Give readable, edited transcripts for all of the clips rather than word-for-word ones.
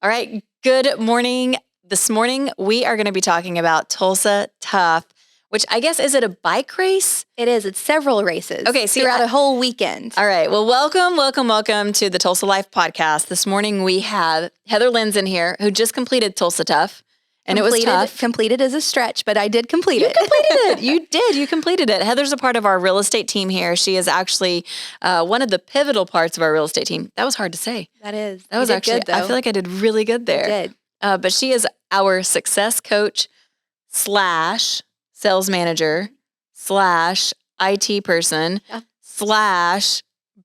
All right. Good morning. This morning, we are going to be talking about Tulsa Tough, which I guess, is it a bike race? It is. It's several races. Okay. Throughout a whole weekend. All right. Well, welcome to the Tulsa Life podcast. This morning, we have Heather Lynn's in here who just completed Tulsa Tough. And it was tough. Completed is a stretch, but I did complete it. You completed it. You did. You completed it. Heather's a part of our real estate team here. She is actually one of the pivotal parts of our real estate team. That was hard to say. That is. That was actually, good, I feel like I did really good there. You did. But she is our success coach / sales manager / IT person /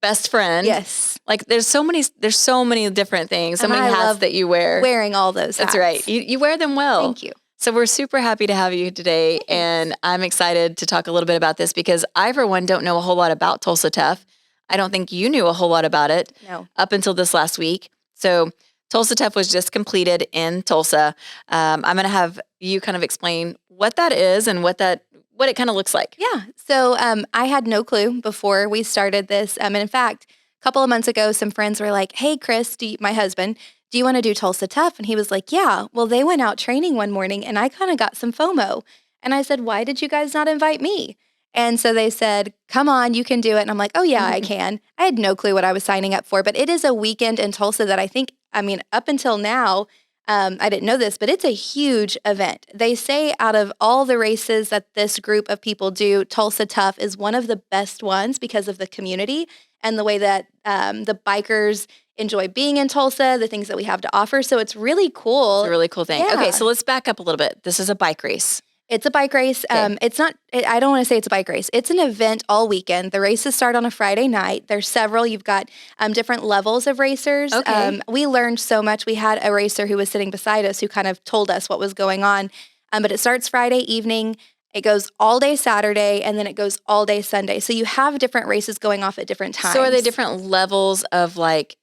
best friend. Yes. Like there's so many different things, so many hats that you wear. Wearing all those hats. That's right. You wear them well. Thank you. So we're super happy to have you today. Thanks. And I'm excited to talk a little bit about this because I, for one, don't know a whole lot about Tulsa Tough. I don't think you knew a whole lot about it up until this last week. So Tulsa Tough was just completed in Tulsa. I'm going to have you kind of explain what that is and what it kind of looks like. Yeah. So I had no clue before we started this. And in fact, a couple of months ago, some friends were like, hey, Chris, my husband, do you want to do Tulsa Tough? And he was like, yeah. Well, they went out training one morning and I kind of got some FOMO. And I said, why did you guys not invite me? And so they said, come on, you can do it. And I'm like, oh, yeah, I can. I had no clue what I was signing up for. But it is a weekend in Tulsa that up until now, I didn't know this, but it's a huge event. They say out of all the races that this group of people do, Tulsa Tough is one of the best ones because of the community and the way that the bikers enjoy being in Tulsa, the things that we have to offer. So it's really cool. It's a really cool thing. Yeah. Okay, so let's back up a little bit. This is a bike race. It's a bike race. Okay. I don't want to say it's a bike race. It's an event all weekend. The races start on a Friday night. There's several. You've got different levels of racers. Okay. We learned so much. We had a racer who was sitting beside us who kind of told us what was going on. But it starts Friday evening. It goes all day Saturday, and then it goes all day Sunday. So you have different races going off at different times. So are they different levels of like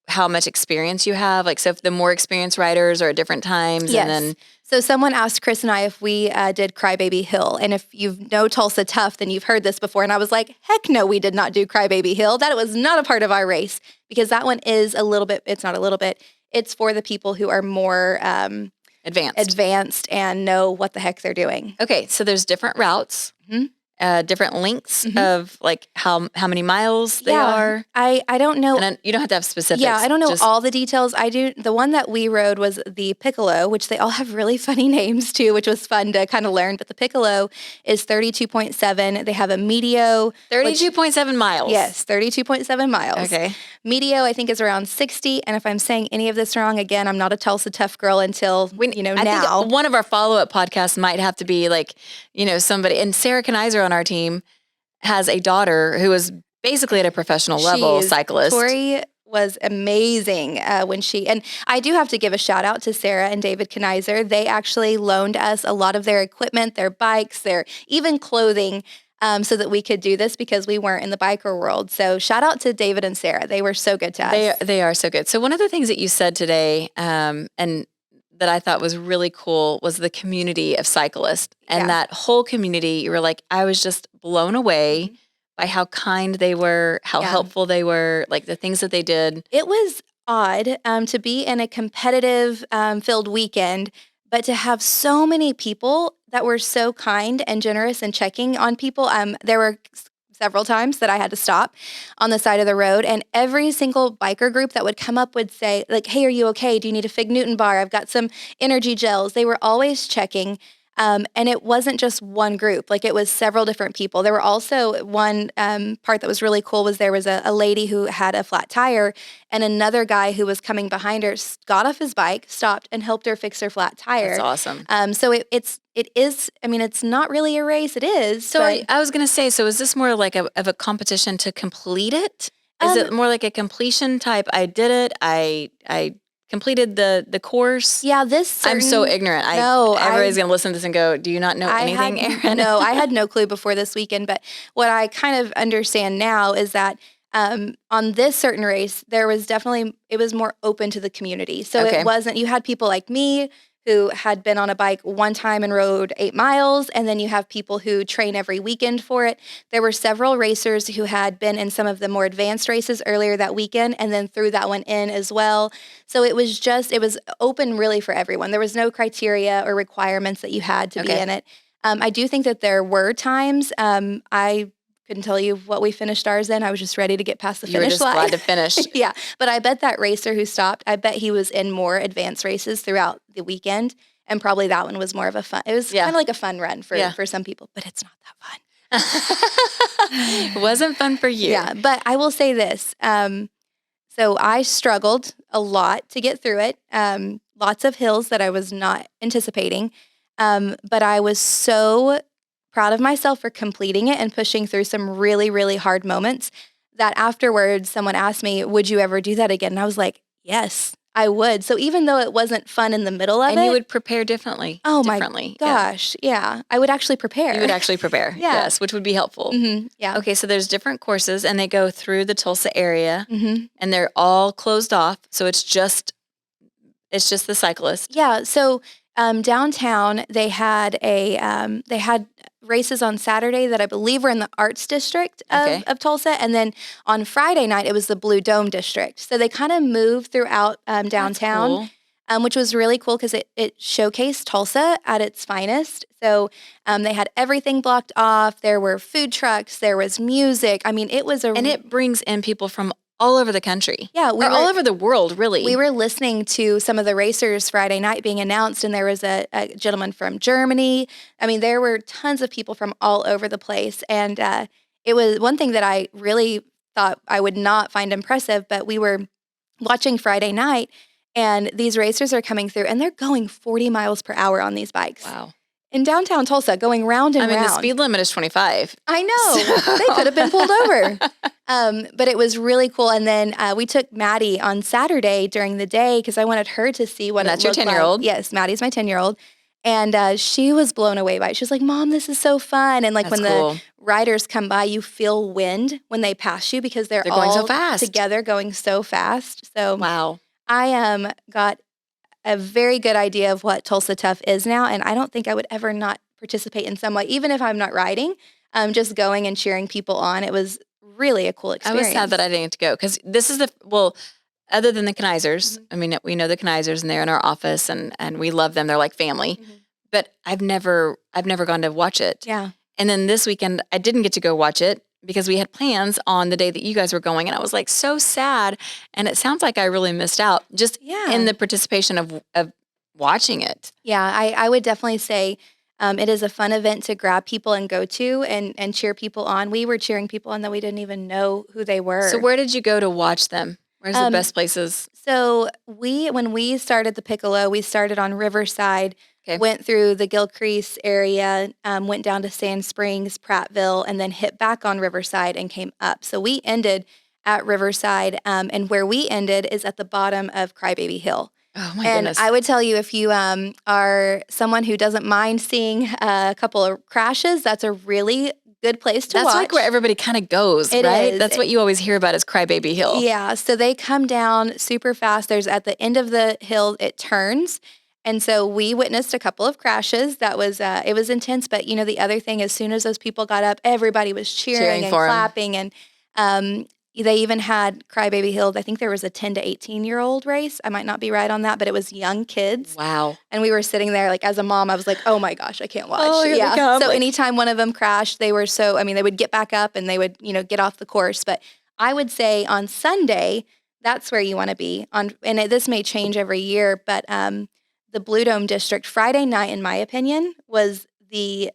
how much experience you have? Like, so if the more experienced riders are at different times, yes. And then So someone asked Chris and I if we did Crybaby Hill. And if you know Tulsa Tough, then you've heard this before. And I was like, heck no, we did not do Crybaby Hill. That was not a part of our race because that one is it's for the people who are more advanced and know what the heck they're doing. Okay, so there's different routes. Mm-hmm. Different lengths of like how many miles they are. I don't know. And you don't have to have specifics. Yeah, I don't know all the details. I do. The one that we rode was the Piccolo, which they all have really funny names too, which was fun to kind of learn. But the Piccolo is 32.7. They have a Medio. 32.7 miles. Yes, 32.7 miles. Okay. Medio, I think, is around 60. And if I'm saying any of this wrong, again, I'm not a Tulsa Tough girl until, now. I think one of our follow-up podcasts might have to be like, somebody. And Sarah Kanizer on our team has a daughter who is basically at a professional level cyclist. Tori was amazing and I do have to give a shout out to Sarah and David Kanizer. They actually loaned us a lot of their equipment, their bikes, their even clothing, so that we could do this because we weren't in the biker world. So shout out to David and Sarah. They were so good to us. They are so good. So one of the things that you said today, and that I thought was really cool was the community of cyclists and that whole community. You were like, I was just blown away by how kind they were, how helpful they were, like the things that they did. It was odd to be in a competitive filled weekend, but to have so many people that were so kind and generous and checking on people. There were several times that I had to stop on the side of the road, and every single biker group that would come up would say, like, hey, are you okay? Do you need a Fig Newton bar? I've got some energy gels. They were always checking. And it wasn't just one group, like it was several different people. There were also one part that was really cool was there was a lady who had a flat tire and another guy who was coming behind her got off his bike, stopped and helped her fix her flat tire. That's awesome. So it is, it's not really a race. It is. So I was going to say, so is this more like of a competition to complete it? Is it more like a completion type? I did it. I completed the course. Yeah, I'm so ignorant. Everybody's going to listen to this and go, do you not know anything, Erin? No, I had no clue before this weekend. But what I kind of understand now is that on this certain race, it was more open to the community. So it wasn't, you had people like me who had been on a bike one time and rode 8 miles, and then you have people who train every weekend for it. There were several racers who had been in some of the more advanced races earlier that weekend and then threw that one in as well. So it was open really for everyone. There was no criteria or requirements that you had to be in it. I do think that there were times, I couldn't tell you what we finished ours in. I was just ready to get past the finish line. You were just glad to finish. Yeah, but I bet that racer who stopped, I bet he was in more advanced races throughout the weekend, and probably that one was more of a fun. It was kind of like a fun run for some people, but it's not that fun. It wasn't fun for you. Yeah, but I will say this. So I struggled a lot to get through it. Lots of hills that I was not anticipating, but I was so proud of myself for completing it and pushing through some really, really hard moments that afterwards someone asked me, would you ever do that again? And I was like, yes, I would. So even though it wasn't fun in the middle of it. And you would prepare differently. Oh my gosh. Yeah. I would actually prepare. You would actually prepare. Yes, which would be helpful. Mm-hmm. Yeah. Okay. So there's different courses and they go through the Tulsa area and they're all closed off. So it's just the cyclist. Yeah. So downtown they had races on Saturday that I believe were in the arts district of Tulsa. And then on Friday night, it was the Blue Dome district. So they kind of moved throughout downtown, which was really cool because it showcased Tulsa at its finest. So they had everything blocked off. There were food trucks. There was music. I mean, and it brings in people from all over the country. Yeah. All over the world, really. We were listening to some of the racers Friday night being announced, and there was a gentleman from Germany. I mean, there were tons of people from all over the place. And it was one thing that I really thought I would not find impressive, but we were watching Friday night, and these racers are coming through, and they're going 40 miles per hour on these bikes. Wow. In downtown Tulsa, going round and round. The speed limit is 25. I know. They could have been pulled over. But it was really cool. And then we took Maddie on Saturday during the day because I wanted her to see what it looked like. That's your 10-year-old? Yes, Maddie's my 10-year-old. And she was blown away by it. She was like, Mom, this is so fun. And like the riders come by, you feel wind when they pass you because they're all going so fast. Together going so fast. So wow. I got a very good idea of what Tulsa Tough is now, and I don't think I would ever not participate in some way, even if I'm not riding, just going and cheering people on. It was really a cool experience. I was sad that I didn't get to go because this is other than the Kneisers, I mean, we know the Kneisers and they're in our office and we love them. They're like family, but I've never gone to watch it. Yeah. And then this weekend I didn't get to go watch it because we had plans on the day that you guys were going, and I was like so sad. And it sounds like I really missed out just in the participation of watching it. Yeah, I would definitely say it is a fun event to grab people and go to and cheer people on. We were cheering people on that we didn't even know who they were. So where did you go to watch them? Where's the best places? So when we started the Piccolo, we started on Riverside. Went through the Gilcrease area, went down to Sand Springs, Prattville, and then hit back on Riverside and came up. So we ended at Riverside, and where we ended is at the bottom of Crybaby Hill. Oh my goodness. And I would tell you, if you are someone who doesn't mind seeing a couple of crashes, that's a really good place to watch. That's like where everybody kind of goes, right? That's what you always hear about is Crybaby Hill. Yeah, so they come down super fast. There's at the end of the hill, it turns. And so we witnessed a couple of crashes. That was it was intense. But the other thing, as soon as those people got up, everybody was cheering and clapping, and they even had Crybaby Hill. I think there was a 10 to 18-year-old race. I might not be right on that, but it was young kids. Wow! And we were sitting there, like as a mom, I was like, "Oh my gosh, I can't watch." Oh, here they come. So anytime one of them crashed, they were so. I mean, they would get back up and they would get off the course. But I would say on Sunday, that's where you want to be on. And this may change every year, but the Blue Dome district Friday night, in my opinion, was the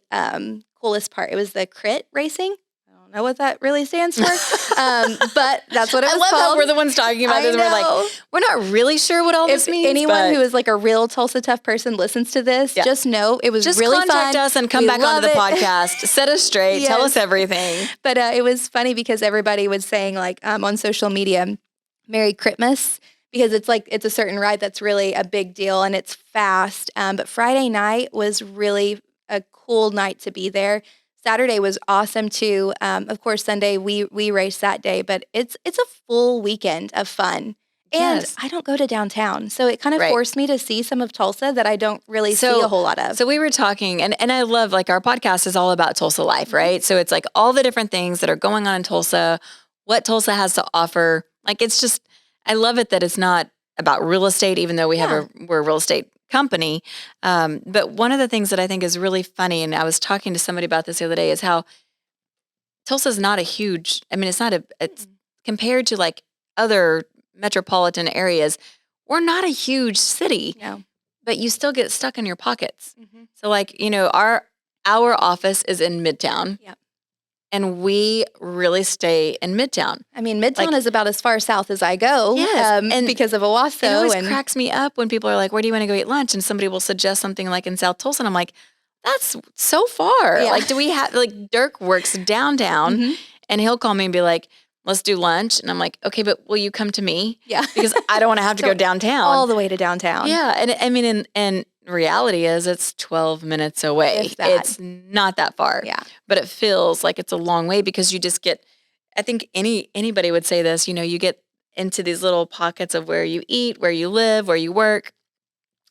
coolest part. It was the crit racing. I don't know what that really stands for, but that's what it was called. I love how we're the ones talking about this. And we're like, we're not really sure what all this means. If anyone who is like a real Tulsa Tough person listens to this, just know it was really fun. Just contact us and come back onto the podcast. Set us straight. Yes. Tell us everything. But it was funny because everybody was saying like on social media, Merry Christmas. Because it's a certain ride that's really a big deal and it's fast. But Friday night was really a cool night to be there. Saturday was awesome too. Of course, Sunday we raced that day, but it's a full weekend of fun. And I don't go to downtown. So it kind of forced me to see some of Tulsa that I don't really see a whole lot of. So we were talking, and I love, like, our podcast is all about Tulsa life, right? So it's like all the different things that are going on in Tulsa, what Tulsa has to offer. Like, it's just, I love it that it's not about real estate, even though we're a real estate company. But one of the things that I think is really funny, and I was talking to somebody about this the other day, is how Tulsa's not a huge, I mean, it's compared to like other metropolitan areas, we're not a huge city, but you still get stuck in your pockets. So, like, our office is in Midtown. And we really stay in Midtown. I mean, Midtown is about as far south as I go, and because of Owasso. It always cracks me up when people are like, where do you want to go eat lunch? And somebody will suggest something like in South Tulsa. And I'm like, that's so far. Like, do we have, like, Dirk works downtown and he'll call me and be like, let's do lunch. And I'm like, okay, but will you come to me? Yeah. Because I don't want to have to go downtown. All the way to downtown. Yeah. And I mean, and reality is it's 12 minutes away. It's not that far. Yeah. But it feels like it's a long way because you just get, I think anybody would say this, you get into these little pockets of where you eat, where you live, where you work,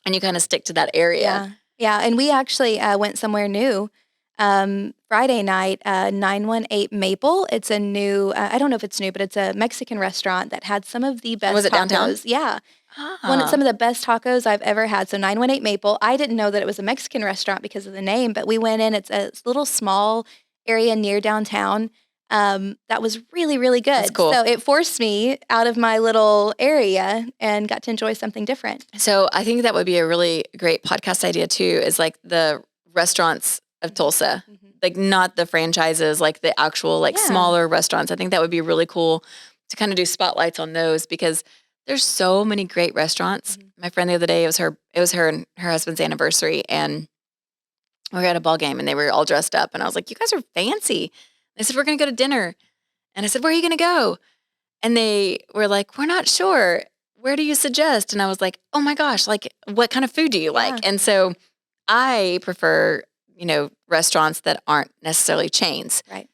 and you kind of stick to that area. Yeah. Yeah. And we actually went somewhere new Friday night, 918 Maple. It's a new, I don't know if it's new, but it's a Mexican restaurant that had some of the best Was it tacos. downtown? Yeah. Some of the best tacos I've ever had. So 918 Maple. I didn't know that it was a Mexican restaurant because of the name, but we went in. It's a little small area near downtown. That was really, really good. That's cool. So it forced me out of my little area and got to enjoy something different. So I think that would be a really great podcast idea too, is like the restaurants of Tulsa, like not the franchises, like the actual like smaller restaurants. I think that would be really cool to kind of do spotlights on those because there's so many great restaurants. My friend the other day, it was her and her husband's anniversary, and we were at a ball game and they were all dressed up, and I was like, you guys are fancy. They said, we're going to go to dinner. And I said, where are you going to go? And they were like, we're not sure. Where do you suggest? And I was like, oh my gosh, like, what kind of food do you like? And so I prefer, restaurants that aren't necessarily chains. Right.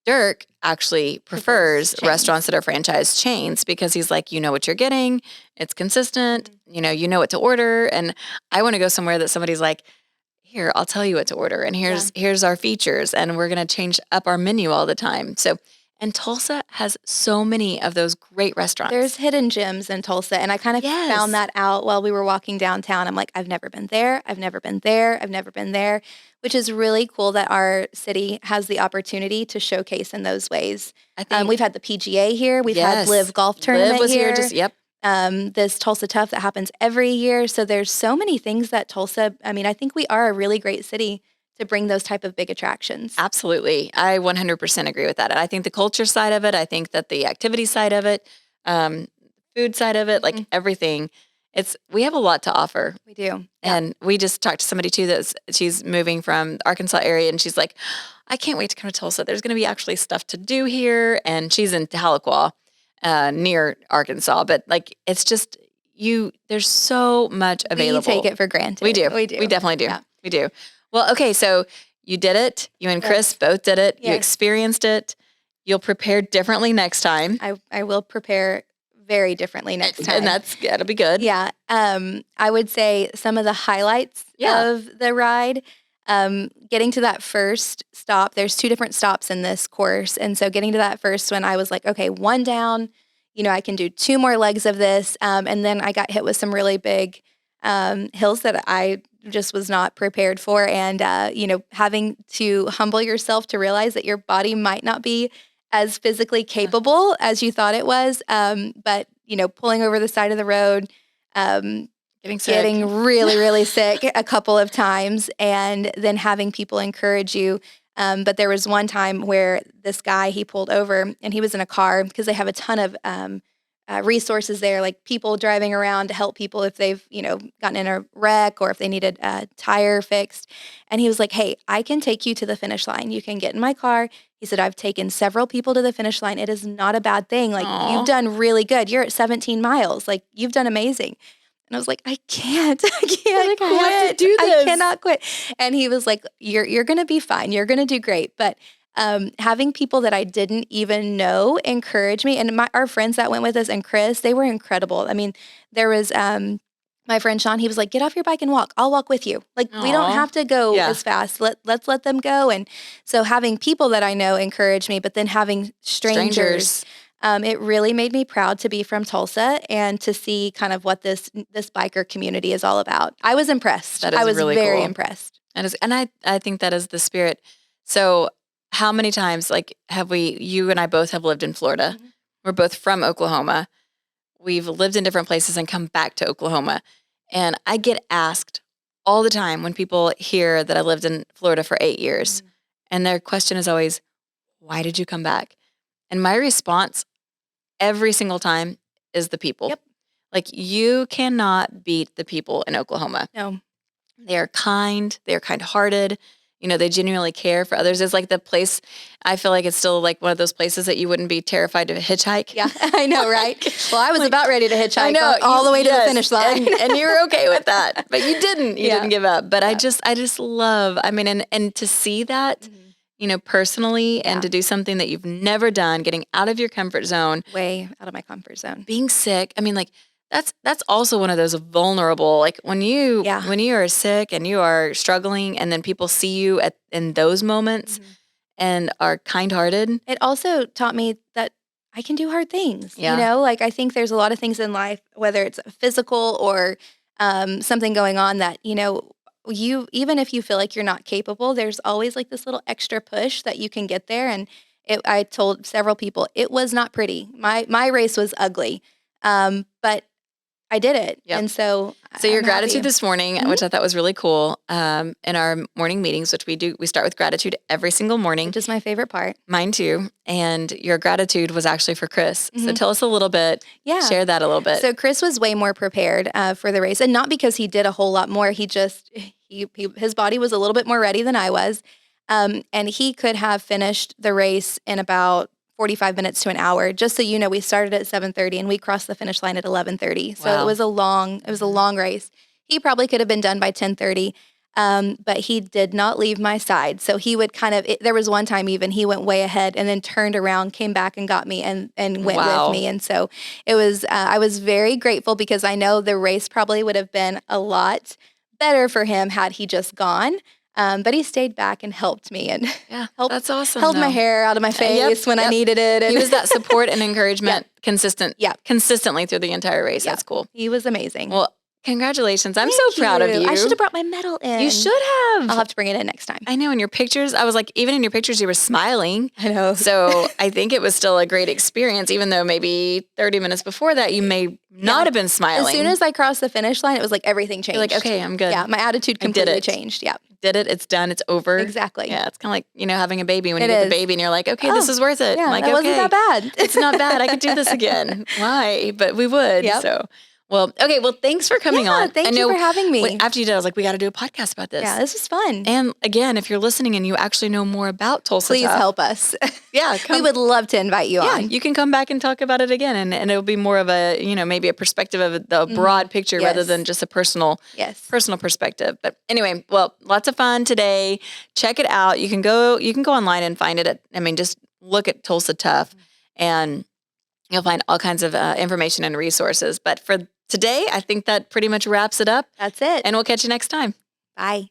Dirk actually prefers restaurants that are franchise chains because he's like, you know what you're getting. It's consistent. You know what to order. And I want to go somewhere that somebody's like, here, I'll tell you what to order. And here's our features. And we're going to change up our menu all the time. So, and Tulsa has so many of those great restaurants. There's hidden gems in Tulsa. And I kind of found that out while we were walking downtown. I'm like, I've never been there. I've never been there. I've never been there, which is really cool that our city has the opportunity to showcase in those ways. I think we've had the PGA here. We've had Live Golf Tournament Liv was here. This Tulsa Tough that happens every year. So there's so many things that Tulsa, I think we are a really great city to bring those type of big attractions. Absolutely. I 100% agree with that. And I think the culture side of it, I think that the activity side of it, food side of it, like everything, we have a lot to offer. We do. And we just talked to somebody too she's moving from the Arkansas area, and she's like, I can't wait to come to Tulsa. There's going to be actually stuff to do here. And she's in Tahlequah, near Arkansas. But like, it's just, there's so much available. We take it for granted. We do. We definitely do. Yeah. We do. Well, okay, so you did it. You and Chris both did it. You experienced it. You'll prepare differently next time. I will prepare very differently next time. And that'll be good. Yeah. I would say some of the highlights of the ride, getting to that first stop, there's 2 different stops in this course. And so getting to that first one, I was like, okay, 1 down, I can do 2 more legs of this. And then I got hit with some really big hills that I just was not prepared for. And, having to humble yourself to realize that your body might not be as physically capable as you thought it was. But, pulling over the side of the road, getting really, really sick a couple of times, and then having people encourage you. But there was one time where this guy, he pulled over and he was in a car because they have a ton of resources there, like people driving around to help people if they've, gotten in a wreck or if they needed a tire fixed. And he was like, hey, I can take you to the finish line. You can get in my car. He said, I've taken several people to the finish line. It is not a bad thing. Like, you've done really good. You're at 17 miles. Like, you've done amazing. And I was like, I can't quit. I have to do this. I cannot quit. And he was like, you're going to be fine. You're going to do great. But having people that I didn't even know encourage me. And our friends that went with us and Chris, they were incredible. I mean, there was my friend Sean, he was like, get off your bike and walk. I'll walk with you. Like, we don't have to go as fast. Let's let them go. And so having people that I know encourage me, but then having strangers. It really made me proud to be from Tulsa and to see kind of what this biker community is all about. I was impressed. That is really very cool. impressed. And I think that is the spirit. So how many times, like, you and I both have lived in Florida. Mm-hmm. We're both from Oklahoma. We've lived in different places and come back to Oklahoma. And I get asked all the time when people hear that I lived in Florida for 8 years. Mm-hmm. And their question is always, why did you come back? And my response every single time is the people. Yep. Like, you cannot beat the people in Oklahoma. No. They are kind. They are kind-hearted. They genuinely care for others. It's like the place, I feel like it's still like one of those places that you wouldn't be terrified to hitchhike. Yeah, I know, right? Well, I was about ready to hitchhike all the way to the finish line. And you were okay with that, but you didn't. You didn't give up. But I just love, and to see that, personally, and to do something that you've never done, getting out of your comfort zone. Way out of my comfort zone. Being sick. I mean, like, that's also one of those vulnerable, like, when you are sick and you are struggling, and then people see you in those moments and are kind-hearted. It also taught me that I can do hard things. Yeah. Like, I think there's a lot of things in life, whether it's physical or something going on that, you, even if you feel like you're not capable, there's always like this little extra push that you can get there. And I told several people, it was not pretty. My race was ugly. But I did it. Yep. And so your gratitude this morning, which I thought was really cool, in our morning meetings, which we start with gratitude every single morning. Which is my favorite part. Mine too. And your gratitude was actually for Chris. Mm-hmm. So tell us a little bit. Yeah. Share that a little bit. So Chris was way more prepared for the race, and not because he did a whole lot more. He just, his body was a little bit more ready than I was. And he could have finished the race in about 45 minutes to an hour. Just so you know, we started at 7:30 and we crossed the finish line at 11:30. So It was a long race. He probably could have been done by 10:30, but he did not leave my side. So he would there was one time even he went way ahead and then turned around, came back and got me and went with me. And so it was, I was very grateful because I know the race probably would have been a lot better for him had he just gone. But he stayed back and helped me and that's awesome. Held my hair out of my face when I needed it. And he was that support and encouragement consistently through the entire race. That's cool. He was amazing. Well, congratulations. I'm so proud of you. I should have brought my medal in. You should have. I'll have to bring it in next time. I know. In your pictures, I was like, even in your pictures, you were smiling. I know. So I think it was still a great experience, even though maybe 30 minutes before that, you may not have been smiling. As soon as I crossed the finish line, it was like everything changed. You're like, okay, I'm good. Yeah, my attitude completely changed. Yeah. Did it. It's done. It's over. Exactly. Yeah. It's kind of like, having a baby when you get the baby and you're like, okay, this is worth it. Yeah, like, that wasn't that bad. It's not bad. I could do this again. Why? But we would. Yep. So, well, okay. Well, thanks for coming on. Thank you for having me. After you did, I was like, we got to do a podcast about this. Yeah, this was fun. And again, if you're listening and you actually know more about Tulsa Please Tough, help us. Yeah. We would love to invite you on. Yeah, you can come back and talk about it again. And it'll be more of a, maybe a perspective of the broad picture rather than just a personal perspective. But anyway, well, lots of fun today. Check it out. You can go online and find it just look at Tulsa Tough and you'll find all kinds of information and resources. But for today, I think that pretty much wraps it up. That's it. And we'll catch you next time. Bye.